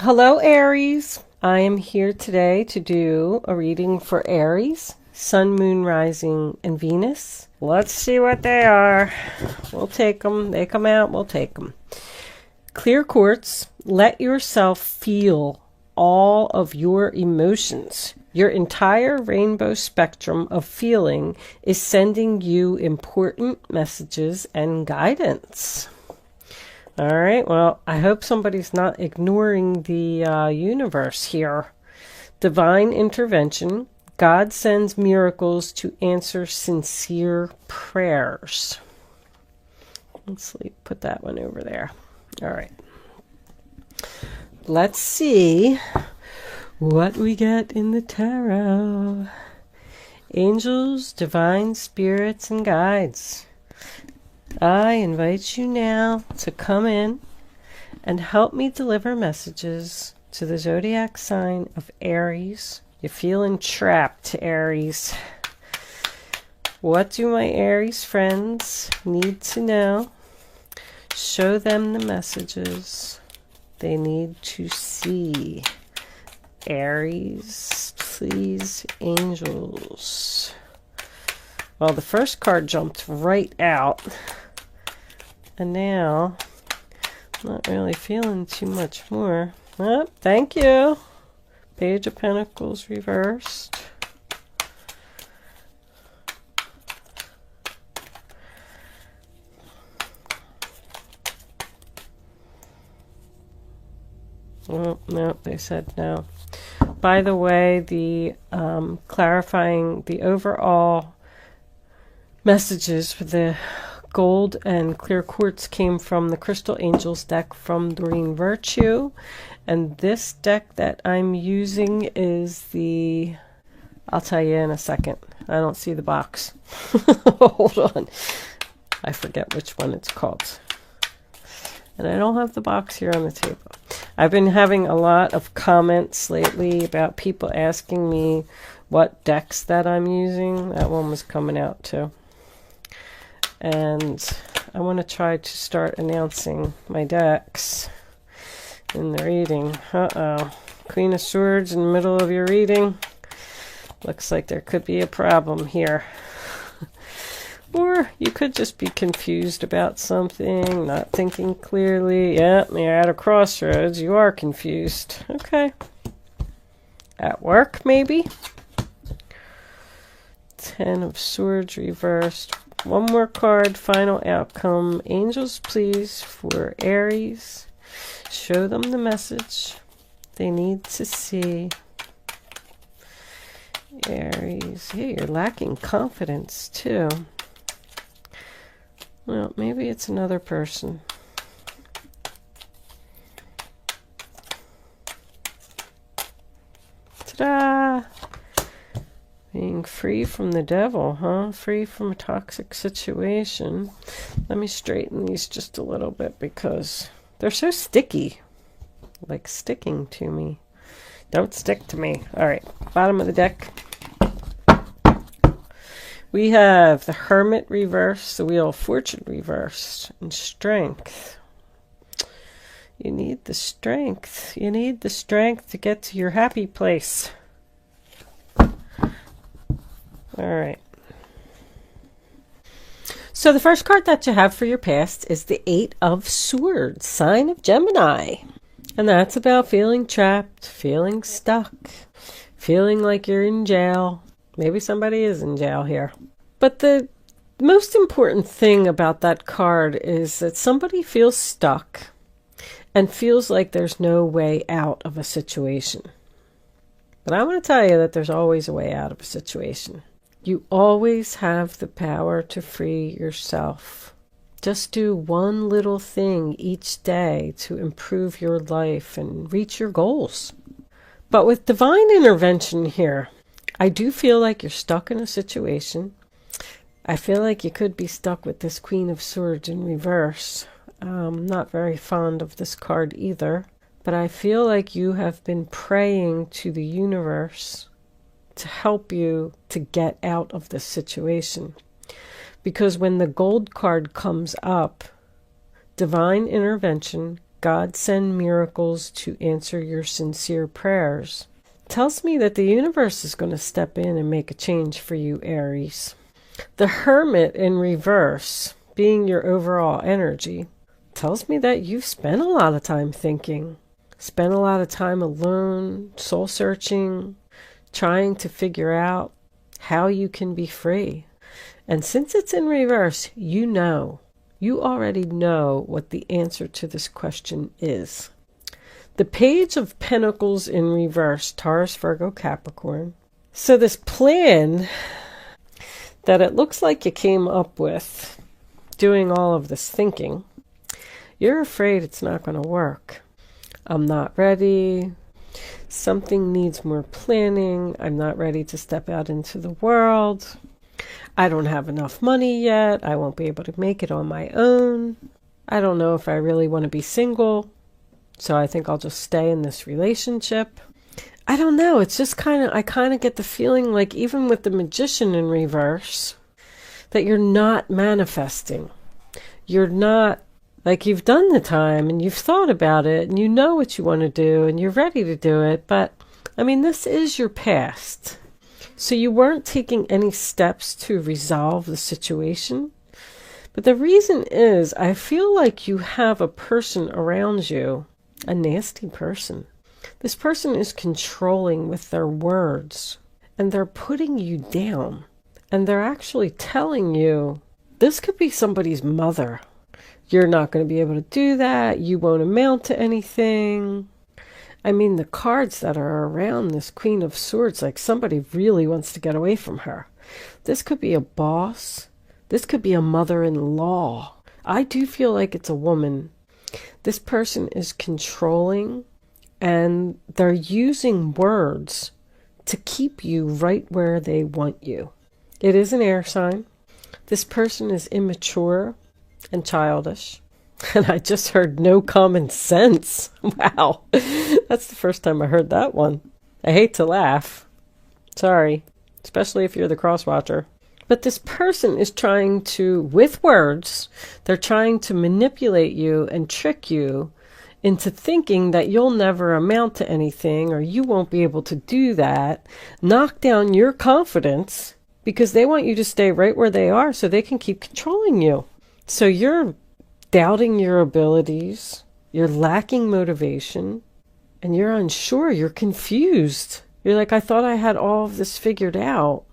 Hello, Aries. I am here today to do a reading for Aries, Sun, Moon, Rising, and Venus. Let's see what they are. We'll take them. They come out, we'll take them. Clear quartz, let yourself feel all of your emotions. Your entire rainbow spectrum of feeling is sending you important messages and guidance. All right, well, I hope somebody's not ignoring the universe here. Divine intervention. God sends miracles to answer sincere prayers. Let's put that one over there. All right. Let's see what we get in the tarot. Angels, divine spirits, and guides. I invite you now to come in and help me deliver messages to the zodiac sign of Aries. You're feeling trapped, Aries. What do my Aries friends need to know? Show them the messages they need to see. Aries, please, angels. Well, the first card jumped right out. And now, I'm not really feeling too much more. Oh, thank you. Page of Pentacles reversed. Oh, no, they said no. By the way, the clarifying the overall messages for the gold and clear quartz came from the Crystal Angels deck from Doreen Virtue. And this deck that I'm using is the... I'll tell you in a second. I don't see the box. Hold on. I forget which one it's called. And I don't have the box here on the table. I've been having a lot of comments lately about people asking me what decks that I'm using. That one was coming out too. And I want to try to start announcing my decks in the reading. Uh-oh. Queen of Swords in the middle of your reading. Looks like there could be a problem here. Or you could just be confused about something, not thinking clearly. Yeah, you're at a crossroads. You are confused. Okay. At work, maybe? Ten of Swords reversed. One more card, final outcome. Angels, please, for Aries. Show them the message they need to see. Aries. Hey, you're lacking confidence, too. Well, maybe it's another person. Ta-da! Being free from the devil, huh? Free from a toxic situation. Let me straighten these just a little bit because they're so sticky. Like sticking to me. Don't stick to me. All right, bottom of the deck. We have the Hermit reversed, the Wheel of Fortune reversed, and Strength. You need the strength. You need the strength to get to your happy place. All right. So the first card that you have for your past is the Eight of Swords, sign of Gemini. And that's about feeling trapped, feeling stuck, feeling like you're in jail. Maybe somebody is in jail here. But the most important thing about that card is that somebody feels stuck and feels like there's no way out of a situation. But I want to tell you that there's always a way out of a situation. You always have the power to free yourself. Just do one little thing each day to improve your life and reach your goals. But with divine intervention here, I do feel like you're stuck in a situation. I feel like you could be stuck with this Queen of Swords in reverse. I'm not very fond of this card either. But I feel like you have been praying to the universe to help you to get out of this situation. Because when the gold card comes up, divine intervention, God send miracles to answer your sincere prayers. Tells me that the universe is going to step in and make a change for you, Aries. The Hermit in reverse, being your overall energy, tells me that you've spent a lot of time thinking, spent a lot of time alone, soul searching, trying to figure out how you can be free. And since it's in reverse, you already know what the answer to this question is. The Page of Pentacles in reverse, Taurus, Virgo, Capricorn. So this plan that it looks like you came up with doing all of this thinking, you're afraid it's not going to work. I'm not ready. Something needs more planning. I'm not ready to step out into the world. I don't have enough money yet. I won't be able to make it on my own. I don't know if I really want to be single. So I think I'll just stay in this relationship. I don't know. It's just I kind of get the feeling like even with the Magician in reverse, that you're not manifesting. You're not, like, you've done the time and you've thought about it and you know what you want to do and you're ready to do it. But I mean, this is your past. So you weren't taking any steps to resolve the situation. But the reason is I feel like you have a person around you, a nasty person. This person is controlling with their words, and they're putting you down, and they're actually telling you, this could be somebody's mother. You're not going to be able to do that. You won't amount to anything. I mean, the cards that are around this Queen of Swords, like somebody really wants to get away from her. This could be a boss. This could be a mother-in-law. I do feel like it's a woman. This person is controlling, and they're using words to keep you right where they want you. It is an air sign. This person is immature and childish. And I just heard no common sense. Wow. That's the first time I heard that one. I hate to laugh. Sorry. Especially if you're the cross-watcher. But this person is trying to, with words, they're trying to manipulate you and trick you into thinking that you'll never amount to anything or you won't be able to do that. Knock down your confidence because they want you to stay right where they are so they can keep controlling you. So you're doubting your abilities, you're lacking motivation, and you're unsure, you're confused. You're like, I thought I had all of this figured out.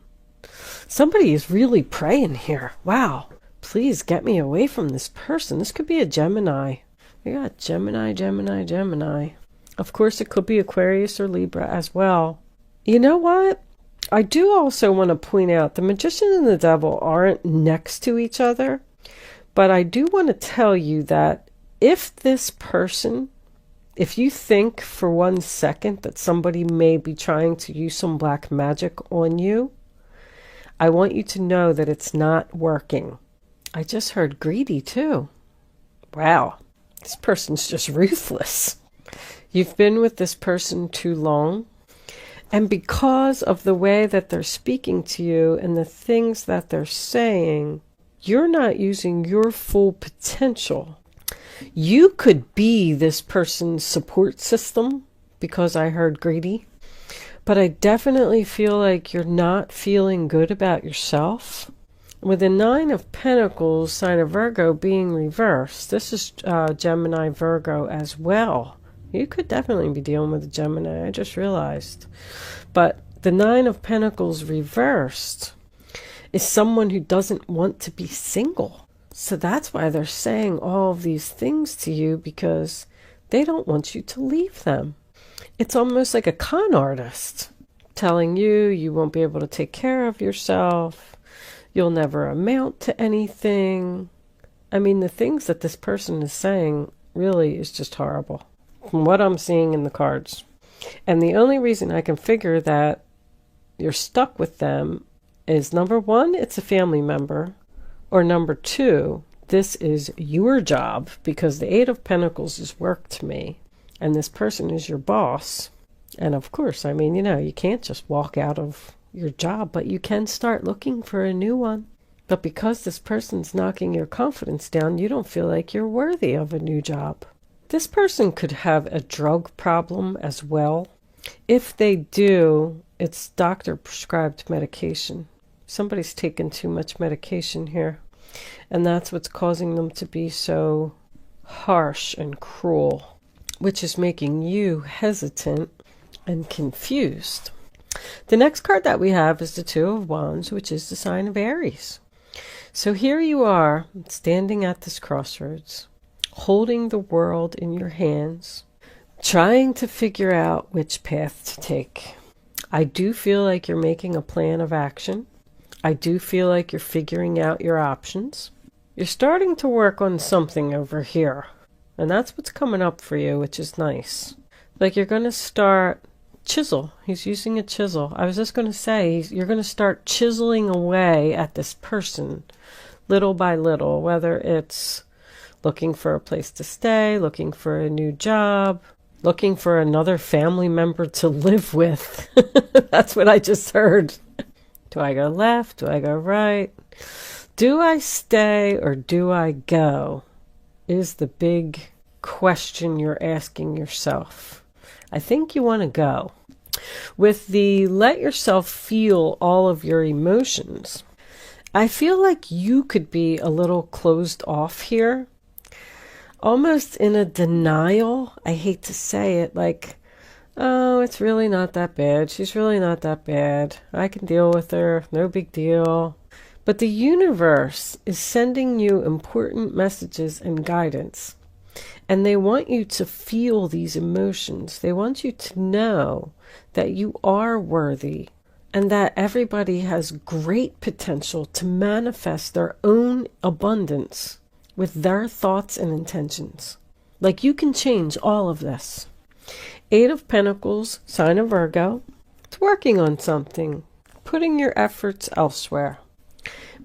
Somebody is really praying here. Wow. Please get me away from this person. This could be a Gemini. We got Gemini, Gemini, Gemini. Of course, it could be Aquarius or Libra as well. You know what? I do also want to point out the Magician and the Devil aren't next to each other. But I do want to tell you that if this person, if you think for 1 second that somebody may be trying to use some black magic on you, I want you to know that it's not working. I just heard greedy too. Wow, this person's just ruthless. You've been with this person too long. And because of the way that they're speaking to you and the things that they're saying, you're not using your full potential. You could be this person's support system because I heard greedy. But I definitely feel like you're not feeling good about yourself. With the 9 of Pentacles, sign of Virgo being reversed, this is Gemini, Virgo as well. You could definitely be dealing with a Gemini, I just realized. But the 9 of Pentacles reversed is someone who doesn't want to be single. So that's why they're saying all of these things to you, because they don't want you to leave them. It's almost like a con artist telling you you won't be able to take care of yourself. You'll never amount to anything. I mean, the things that this person is saying really is just horrible from what I'm seeing in the cards. And the only reason I can figure that you're stuck with them is, number one, it's a family member, or number two, this is your job, because the 8 of Pentacles is work to me, and this person is your boss. And of course, I mean, you can't just walk out of your job, but you can start looking for a new one. But because this person's knocking your confidence down, you don't feel like you're worthy of a new job. This person could have a drug problem as well. If they do, it's doctor prescribed medication. Somebody's taken too much medication here, and that's what's causing them to be so harsh and cruel, which is making you hesitant and confused. The next card that we have is the Two of Wands, which is the sign of Aries. So here you are, standing at this crossroads, holding the world in your hands, trying to figure out which path to take. I do feel like you're making a plan of action. I do feel like you're figuring out your options. You're starting to work on something over here, and that's what's coming up for you, which is nice. Like you're going to start chisel. He's using a chisel. I was just going to say, you're going to start chiseling away at this person little by little, whether it's looking for a place to stay, looking for a new job, looking for another family member to live with. That's what I just heard. Do I go left? Do I go right? Do I stay or do I go? Is the big question you're asking yourself. I think you want to go. With the let yourself feel all of your emotions, I feel like you could be a little closed off here. Almost in a denial. I hate to say it, like, oh, it's really not that bad. She's really not that bad. I can deal with her. No big deal. But the universe is sending you important messages and guidance. And they want you to feel these emotions. They want you to know that you are worthy and that everybody has great potential to manifest their own abundance with their thoughts and intentions. Like you can change all of this. Eight of Pentacles, sign of Virgo. It's working on something, putting your efforts elsewhere.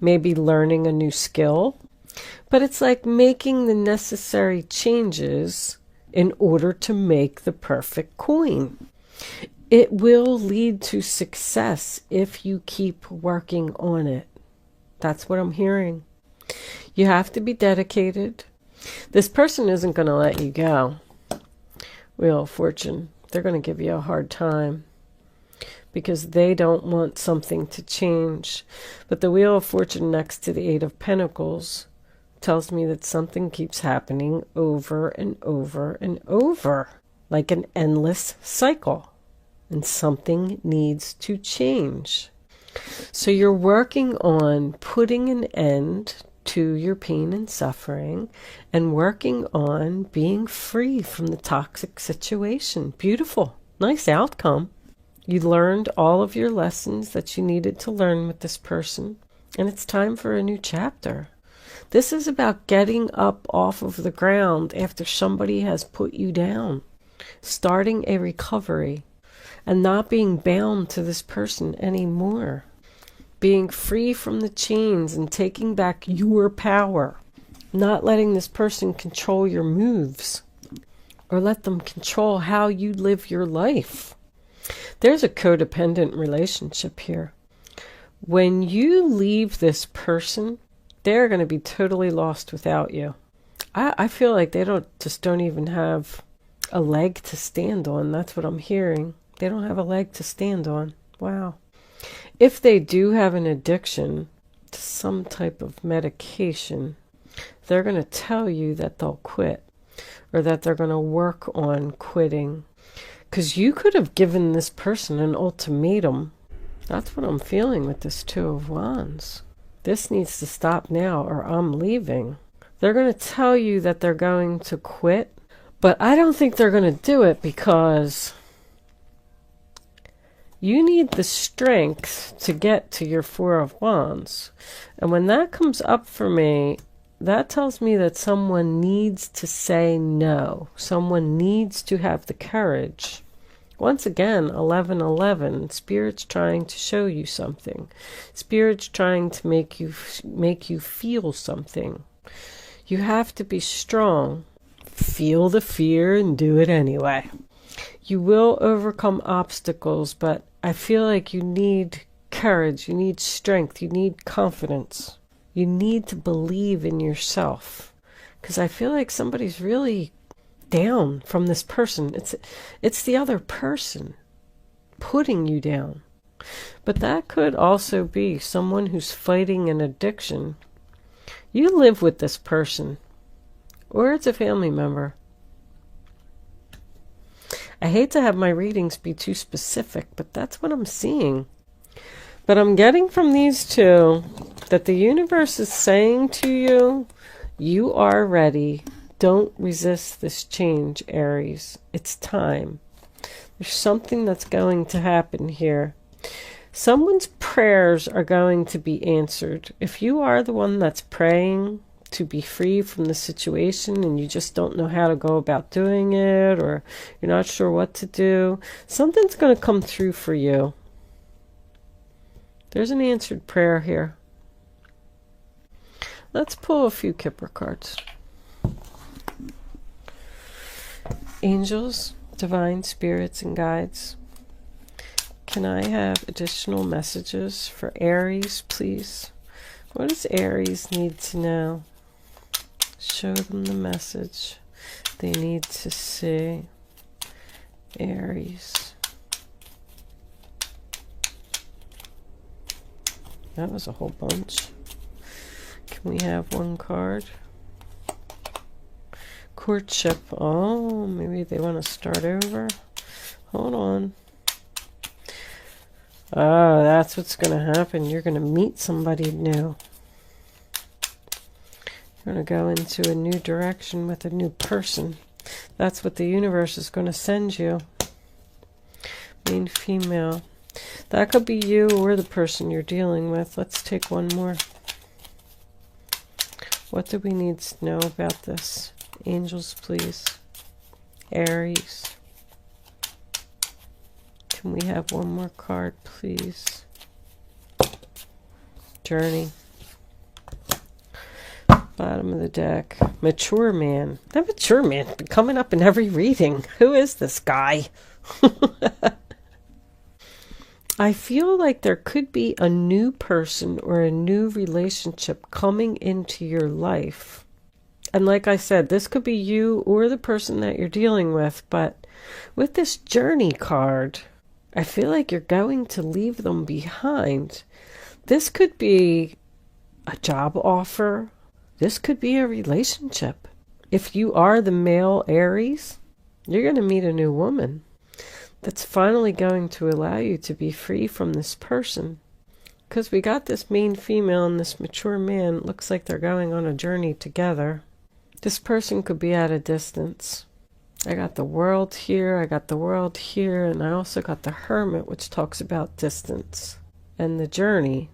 Maybe learning a new skill, but it's like making the necessary changes in order to make the perfect coin. It will lead to success if you keep working on it. That's what I'm hearing. You have to be dedicated. This person isn't going to let you go. Wheel of Fortune, they're going to give you a hard time because they don't want something to change. But the Wheel of Fortune next to the Eight of Pentacles tells me that something keeps happening over and over and over, like an endless cycle, and something needs to change. So you're working on putting an end to your pain and suffering and working on being free from the toxic situation. Beautiful. Nice outcome. You learned all of your lessons that you needed to learn with this person, and it's time for a new chapter. This is about getting up off of the ground after somebody has put you down, starting a recovery, and not being bound to this person anymore. Being free from the chains and taking back your power. Not letting this person control your moves or let them control how you live your life. There's a codependent relationship here. When you leave this person, they're going to be totally lost without you. I feel like they don't even have a leg to stand on. That's what I'm hearing. They don't have a leg to stand on. Wow. If they do have an addiction to some type of medication, they're going to tell you that they'll quit or that they're going to work on quitting. Because you could have given this person an ultimatum. That's what I'm feeling with this Two of Wands. This needs to stop now or I'm leaving. They're going to tell you that they're going to quit, but I don't think they're going to do it because you need the strength to get to your Four of Wands. And when that comes up for me, that tells me that someone needs to say no. Someone needs to have the courage. Once again, 11:11, Spirit's trying to show you something. Spirit's trying to make you feel something. You have to be strong. Feel the fear and do it anyway. You will overcome obstacles, but I feel like you need courage, you need strength, you need confidence. You need to believe in yourself. Because I feel like somebody's really down from this person. It's the other person putting you down. But that could also be someone who's fighting an addiction. You live with this person, or it's a family member. I hate to have my readings be too specific, but that's what I'm seeing. But I'm getting from these two that the universe is saying to you, you are ready. Don't resist this change, Aries. It's time. There's something that's going to happen here. Someone's prayers are going to be answered. If you are the one that's praying to be free from the situation and you just don't know how to go about doing it, or you're not sure what to do, something's going to come through for you. There's an answered prayer here. Let's pull a few Kipper cards. Angels, divine spirits, and guides. Can I have additional messages for Aries, please? What does Aries need to know? Show them the message they need to see. Aries. That was a whole bunch. Can we have one card? Courtship. Oh, maybe they want to start over. Hold on. Oh, that's what's going to happen. You're going to meet somebody new. You're going to go into a new direction with a new person. That's what the universe is going to send you. Main female. That could be you or the person you're dealing with. Let's take one more. What do we need to know about this? Angels, please. Aries. Can we have one more card, please? Journey. Bottom of the deck. Mature man. That mature man been coming up in every reading. Who is this guy? I feel like there could be a new person or a new relationship coming into your life. And like I said, this could be you or the person that you're dealing with. But with this journey card, I feel like you're going to leave them behind. This could be a job offer. This could be a relationship. If you are the male Aries, you're going to meet a new woman that's finally going to allow you to be free from this person. Because we got this main female and this mature man. It looks like they're going on a journey together. This person could be at a distance. I got the World here, I got the World here, and I also got the Hermit, which talks about distance and the journey.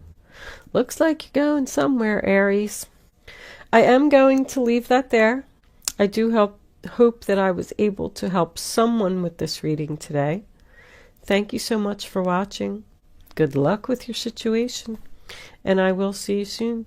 Looks like you're going somewhere, Aries. I am going to leave that there. I do hope that I was able to help someone with this reading today. Thank you so much for watching. Good luck with your situation, and I will see you soon.